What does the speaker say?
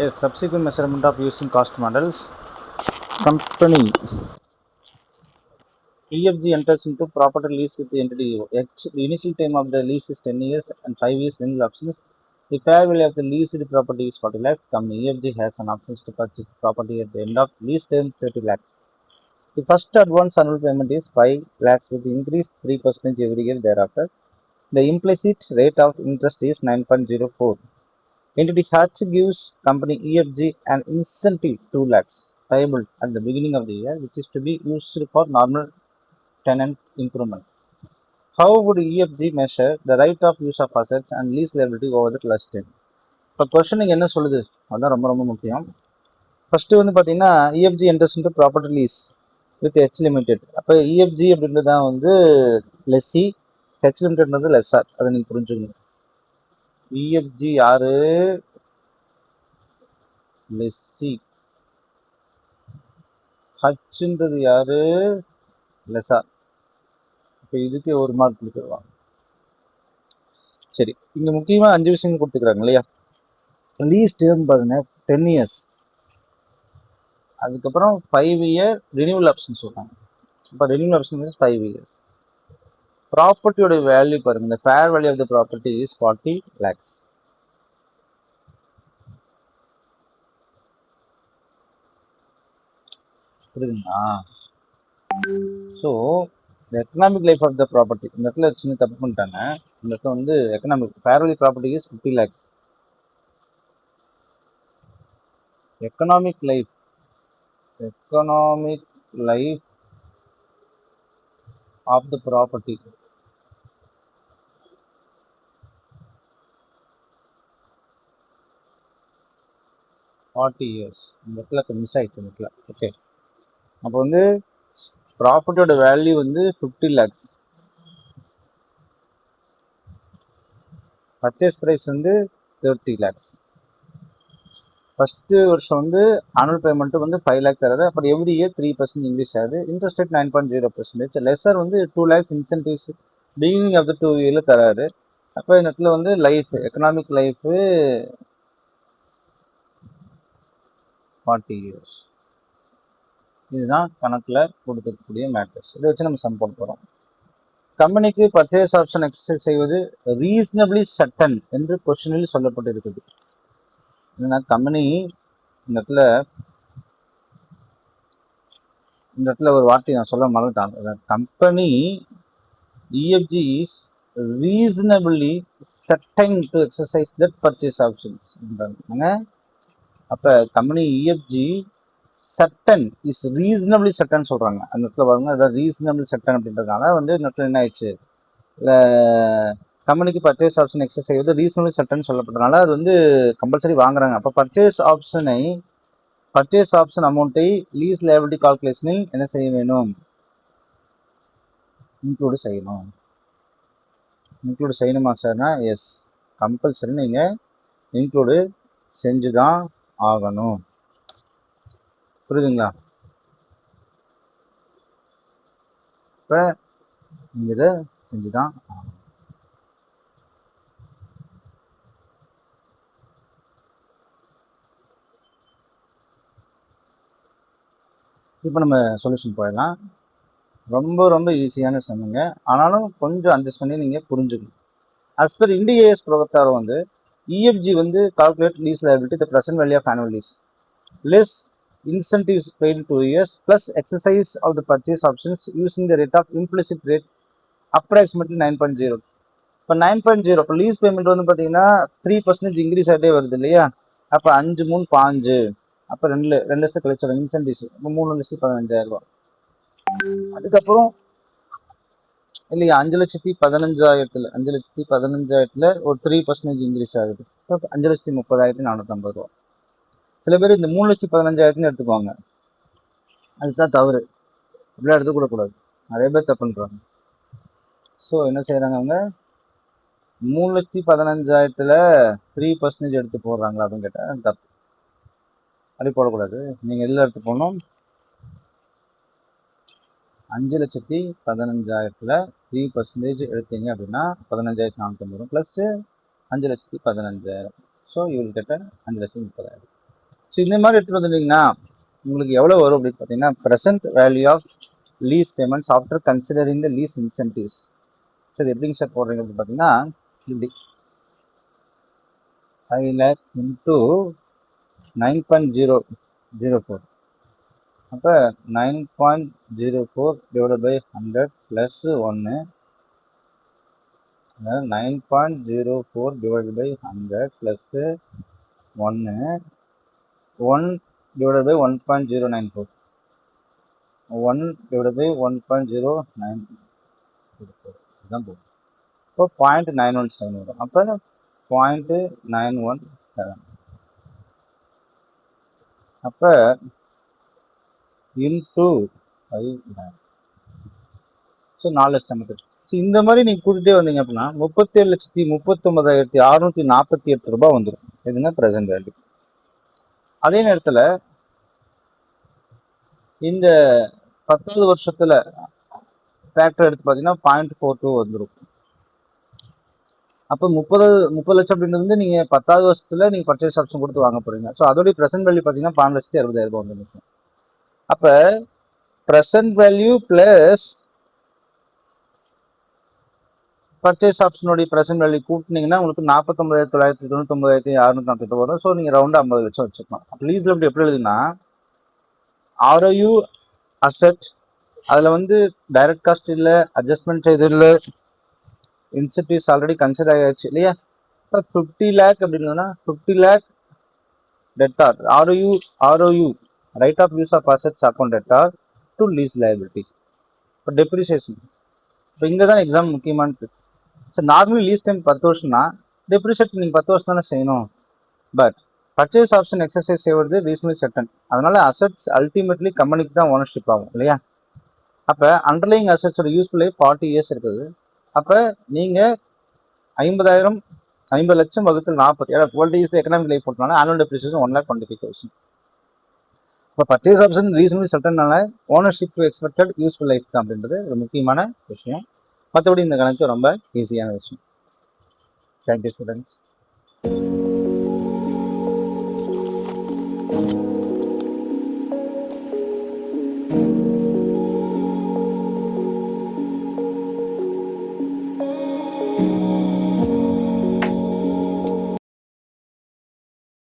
A subsequent measurement of using cost models. Company EFG enters into property lease with the entity. The initial term of the lease is 10 years and 5 years renewal options. The fair value of the leased property is 40 lakhs. Company EFG has an option to purchase the property at the end of lease term 30 lakhs. The first advance annual payment is 5 lakhs with increased 3% every year thereafter. The implicit rate of interest is 9.04. Entity Hatch gives company EFG an incentive 2 lakhs payable at the beginning of the year, which is to be used for normal tenant improvement. How would EFG measure the right of use of assets and lease liability over the last time? இப்போ கொஸ்டினுக்கு என்ன சொல்லுது அதுதான் ரொம்ப ரொம்ப முக்கியம். First வந்து பார்த்தீங்கன்னா EFG enters into property lease with H limited. அப்போ EFG அப்படின்றது தான் வந்து லெஸ்ஸி, H limitedன்றது லெஸ்ஸார். அதை நீங்கள் புரிஞ்சுக்கணும். EFG யாரு? லெஸ்ஸி. ஹச்ன்றது யாரு? லெஸ்ஸார். இப்போ இதுக்கு ஒரு மார்க் கொடுத்துருவாங்க. சரி, இங்கே முக்கியமாக 5 விஷயங்கள் கொடுத்துக்கிறாங்க இல்லையா? லீஸ் டேர்ம் பாருங்க 10 இயர்ஸ், அதுக்கப்புறம் 5 இயர் ரினியூவல் ஆப்ஷன் சொல்றாங்க. இப்போ ரினியூவல் ஆப்ஷன் மீன்ஸ் 5 இயர்ஸ். ப்ராப்பர்ட்டியோட வேல்யூ பாருங்க, இந்த fair value of the property is 40 lakhs. புரியுதுங்களா? So economic life of the property இந்த இடத்துல சின்ன தப்பு பண்ணிட்டாங்க. இந்த இடத்துல வந்து economic fair value property is 50 lakhs. Economic life of the property years. இந்த இடத்துல மிஸ் ஆயிடுச்சு இந்த இடத்துல. ஓகே, அப்போ வந்து ப்ராப்பர்ட்டியோட வேல்யூ வந்து 50 lakhs. பர்ச்சேஸ் ப்ரைஸ் வந்து 30 lakhs. ஃபர்ஸ்ட் வருஷம் வந்து ஆனுவல் பேமெண்ட் வந்து 5 lakh தராது. அப்புறம் எவ்ரி இயர் 3% இன்க்ரீஸ் ஆகுது. Interest rate 9.0%. லெஸர் வந்து 2 lakhs incentives beginning of the 2 இயர்ல தராரு. அப்போ இந்த இடத்துல வந்து லைஃப் எக்கனாமிக் லைஃப் 40 years. இதுதான் கணக்கில் கொடுக்கக்கூடிய மேட்டர்ஸ். இதை வச்சு நம்ம சம் போட போகிறோம். கம்பெனிக்கு பர்ச்சேஸ் ஆப்ஷன் எக்ஸசைஸ் செய்வது ரீசனபிளி சட்டன் என்று கொஸ்டினில் சொல்லப்பட்டிருக்குது. என்னன்னா கம்பெனி இந்த இடத்துல ஒரு வார்த்தை நான் சொல்ல மறந்துட்டேன். Company EFG is reasonably certain to exercise that purchase options. அப்போ கம்பெனி EFG சட்டன் இஸ் ரீசனபிளி சட்டன் சொல்றாங்க. அந்த இடத்துல பாருங்க, அதாவது ரீசனபிளி சட்டன் அப்படின்றதுனால வந்து இந்த இடத்துல என்ன ஆயிடுச்சு, கம்பெனிக்கு பர்ச்சேஸ் ஆப்ஷன் எக்ஸசைஸ் செய்வது ரீசனபிளி சட்டன் சொல்லப்பட்டதுனால அது வந்து கம்பல்சரி வாங்குறாங்க. அப்போ பர்ச்சேஸ் ஆப்ஷன் அமௌண்ட்டை லீஸ் லைபிலிட்டி கால்குலேஷனில் என்ன செய்ய வேணும்? இன்க்ளூடு செய்யணுமா சார்னா எஸ், கம்பல்சரி நீங்கள் இன்க்ளூடு செஞ்சு தான் ஆகணும். புரியுதுங்களா? இப்போ நீங்கள் இதை செஞ்சு தான் ஆகணும். இப்போ நம்ம சொல்யூஷன் போயிடலாம். ரொம்ப ரொம்ப ஈஸியான சம்முங்க, ஆனாலும் கொஞ்சம் அட்ஜஸ்ட் பண்ணி நீங்கள் புரிஞ்சுக்கணும். as per IndAS பிரகாரம் வந்து EFG வந்து calculate lease liability the present value of annual lease less incentives paid in 2 years plus exercise of the purchase options using the rate of implicit rate approximately 9.0. இப்போ 9.0 இப்போ lease payment வந்து பார்த்தீங்கன்னா 3% increase ஆகிட்டே வருது இல்லையா? அப்போ 5 3 5, அப்போ 2 லட்சத்தை கழிச்சு இன்சென்டிவ்ஸ், இப்போ 3,15,000. அதுக்கப்புறம் இல்லையா 5,15,000 ஒரு 3% இன்க்ரீஸ் ஆகுது. இப்போ 5,30,450. சில பேர் இந்த 3,15,000 எடுத்துக்குவாங்க. அதுதான் தவறு. அப்படிலாம் எடுத்துக்கூடக்கூடாது. நிறைய பேர் தப்பு பண்ணுறாங்க. ஸோ என்ன செய்கிறாங்க, அவங்க 3,15,000 3% எடுத்து போடுறாங்களா அப்படின்னு கேட்டால் தப்பு. அப்படி போடக்கூடாது. நீங்கள் எதில் எடுத்து போகணும்? 5,15,000 3% எடுத்தீங்க அப்படின்னா 15,450 plus 5,15,000. So you will get 5,30,000. So இந்த மாதிரி எடுத்துகிட்டு வந்துட்டீங்கன்னா உங்களுக்கு எவ்வளோ வரும் அப்படின்னு பார்த்தீங்கன்னா present value of lease payments after considering the lease incentives. So இது எப்படிங்க சார் போடுறீங்க அப்படின்னு பார்த்தீங்கன்னா இப்படி 5 lakh இன்ட்டு 9.004. அப்போ 9.04 divide by 100 plus 1, 9.04 divided by 100 plus 1 divided by 1.094, 1 divided by 1.094 இதுதான் போகும். இப்போ 0.917 வரும். அப்போ 0.917 அப்போ இன்டூ 5. ஸோ 4 லட்சம் மெத்தட். ஸோ இந்த மாதிரி நீங்கள் கூட்டிகிட்டே வந்தீங்க அப்படின்னா 37,39,648 ரூபாய் வந்துடும். இதுங்க ப்ரெசென்ட் வேல்யூ. அதே நேரத்தில் இந்த 10வது வருஷத்தில் ஃபேக்டர் எடுத்து பார்த்தீங்கன்னா 0.42 வந்துடும். அப்போ 30 லட்சம் அப்படின்றது வந்து நீங்கள் 10வது வருஷத்தில் நீங்கள் பர்ச்சேஸ் ஆப்ஷன் கொடுத்து வாங்க போகிறீங்க. ஸோ அதோடைய ப்ரெசென்ட் வேல்யூ பார்த்தீங்கன்னா 12,60,000 ரூபாய் வந்துடும். அப்போ ப்ரெசென்ட் வேல்யூ ப்ளஸ் பர்ச்சேஸ் ஆப்ஷனுடைய ப்ரெசென்ட் வேல்யூ கூட்டினீங்கன்னா உங்களுக்கு 49,999,648 வரும். ஸோ நீங்கள் ரவுண்டாக 50 லட்சம் வச்சுக்கலாம். அப்போ லீஸில் எப்படி எழுதுனா ROU அசெட், அதில் வந்து டைரக்ட் காஸ்ட் இல்லை, அட்ஜஸ்ட்மெண்ட் இது இல்லை, இன்சென்டிவ்ஸ் ஆல்ரெடி கன்சிடர் ஆகிடுச்சு இல்லையா. இப்போ 50 lakh அப்படின்னா 50 lakh debtor ROU right of use of assets account debtor to lease liability. இப்போ டெப்ரிசியேஷன் இப்போ இங்கே தான் எக்ஸாம் முக்கியமானது. ஸோ நார்மலி லீஸ் டைம் 10 வருஷம்னா டெப்ரிசியேஷன் நீங்கள் 10 வருஷம் தானே செய்யணும். பட் பர்ச்சேஸ் ஆப்ஷன் எக்ஸசைஸ் செய்வது ரீசனபிளி சர்டன். அதனால அசெட்ஸ் அல்டிமேட்லி கம்பெனிக்கு தான் ஓனர்ஷிப் ஆகும் இல்லையா. அப்போ அண்டர்லைங் அசெட்ஸோட யூஸ்ஃபுல் லைஃப் 40 years இருக்குது. அப்போ நீங்கள் 50 லட்சம் வகுத்து 40, 12 years எக்கனாமிக் லைஃப் போட்டனால ஆனுவல் டெப்ரிசியேஷன் 1,25,000. இப்போ பர்ச்சேஸ் ஆப்ஷன் ரீசனபிளி சர்டன்னால ownership to expected useful life தான் அப்படின்றது ஒரு முக்கியமான விஷயம். மற்றபடி இந்த கணக்கு ரொம்ப ஈஸியான விஷயம். Thank you students.